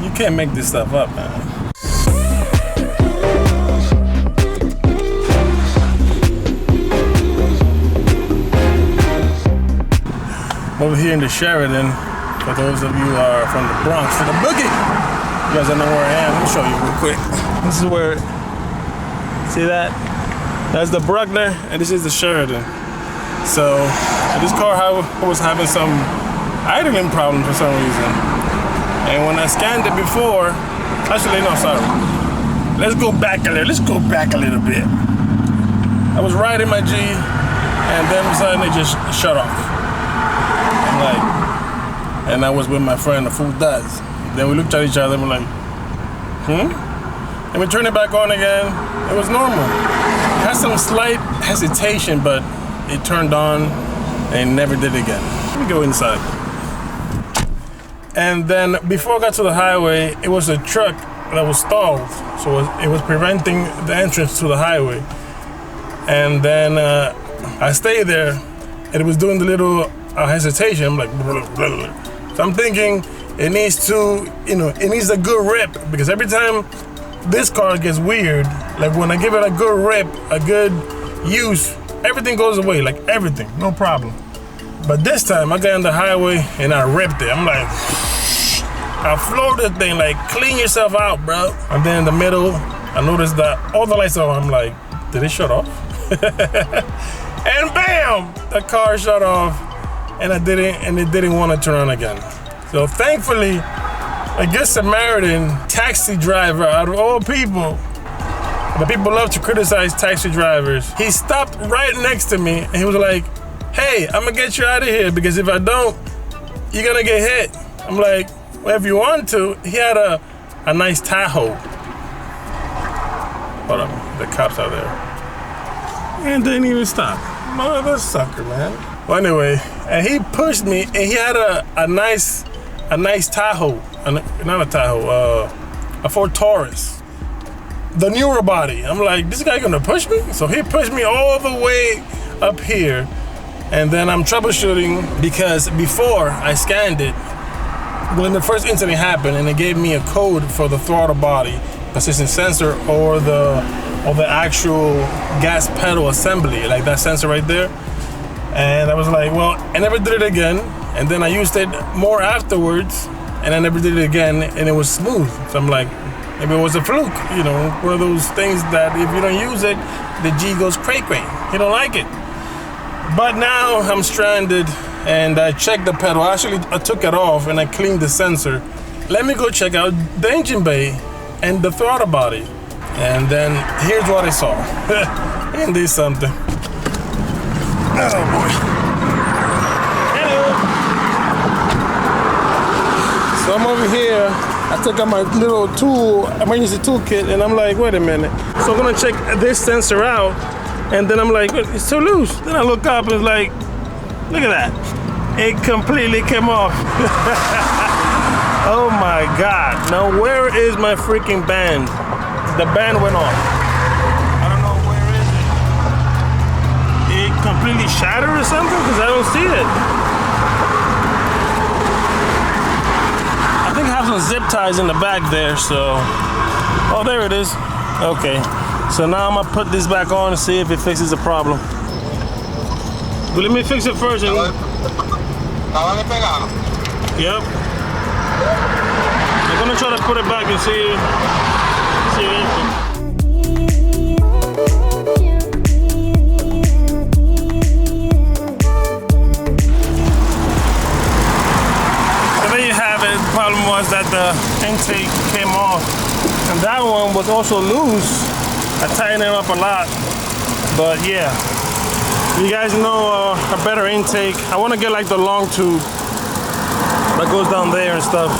You can't make this stuff up, man. Over here in the Sheridan, for those of you who are from the Bronx, for the boogie, you guys don't know where I am. Let me show you real quick. This is where, see that? That's the Bruckner, and this is the Sheridan. So, this car was having some idling problem for some reason. And when I scanned it before, actually, no, sorry. Let's go back a little bit. I was riding my G, and then all of a sudden it just shut off. And I was with my friend, the fool does. Then we looked at each other and we're like, And we turned it back on again. It was normal. It had some slight hesitation, but it turned on and never did again. Let me go inside. And then before I got to the highway, it was a truck that was stalled. So it was preventing the entrance to the highway. And then I stayed there and it was doing the little hesitation. I'm like, blah, blah, blah. So I'm thinking it needs to, it needs a good rip, because every time this car gets weird, like when I give it a good rip, a good use, everything goes away, like everything, no problem. But this time I got on the highway and I ripped it. I'm like, I floored the thing, like clean yourself out, bro. And then in the middle, I noticed that all the lights are on. I'm like, did it shut off? And bam, the car shut off. And it didn't want to turn on again. So thankfully, a good Samaritan taxi driver, out of all people, but people love to criticize taxi drivers, he stopped right next to me and he was like, hey, I'm gonna get you out of here, because if I don't, you're gonna get hit. I'm like, well, if you want to. He had a nice Tahoe. Hold on, the cops are there. And didn't even stop. Mother sucker, man. Well, anyway, and he pushed me, and he had a nice Tahoe, not a Tahoe, a Ford Taurus, the newer body. I'm like, this guy gonna push me? So he pushed me all the way up here, and then I'm troubleshooting, because before I scanned it, when the first incident happened, and it gave me a code for the throttle body position sensor or the actual gas pedal assembly, like that sensor right there. And I was like, well, I never did it again. And then I used it more afterwards, and I never did it again, and it was smooth. So I'm like, maybe it was a fluke, one of those things that if you don't use it, the G goes cray-cray. You don't like it. But now I'm stranded, and I checked the pedal. Actually, I took it off, and I cleaned the sensor. Let me go check out the engine bay and the throttle body. And then here's what I saw. Ain't this something? Oh boy. Hello. So I'm over here. I took out my little emergency toolkit, and I'm like, wait a minute. So I'm gonna check this sensor out, and then I'm like, it's too loose. Then I look up and it's like, look at that. It completely came off. Oh my God. Now where is my freaking band? The band went off. Completely shattered or something, because I don't see it. I think I have some zip ties in the back there, so. Oh, there it is. Okay. So now I'm gonna put this back on and see if it fixes the problem. But let me fix it first. Yep. I'm gonna try to put it back and see anything. Problem was that the intake came off, and that one was also loose. I tightened it up a lot, but yeah, you guys know a better intake. I want to get like the long tube that goes down there and stuff,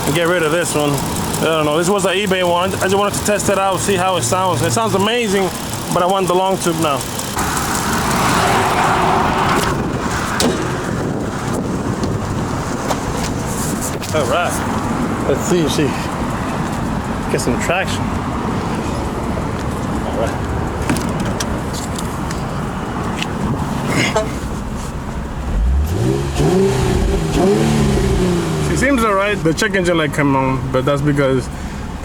and get rid of this one. I don't know, this was an eBay one. I just wanted to test it out, see how it sounds. It sounds amazing, but I want the long tube now. All right, let's see if she gets some traction. All right. It seems alright. The check engine light came on, but that's because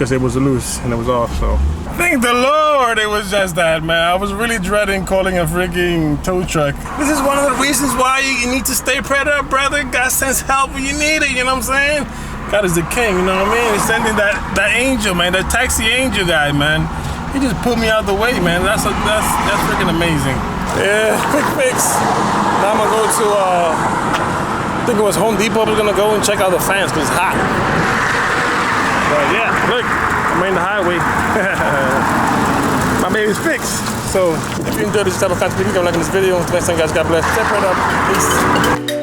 it was loose and it was off, so. Thank the Lord it was just that, man. I was really dreading calling a freaking tow truck. This is one of the reasons why you need to stay prayed up, brother. God sends help when you need it, you know what I'm saying? God is the king, you know what I mean? He's sending that angel, man, that taxi angel guy, man. He just pulled me out the way, man. That's freaking amazing. Yeah, quick fix. Now I'm gonna go to, I think it was Home Depot. We're gonna go and check out the fans because it's hot. But yeah, look, I'm in the highway. My baby's fixed. So if you enjoyed this type of content, leave a like in this video. Until next time, guys, God bless. Step right up. Peace.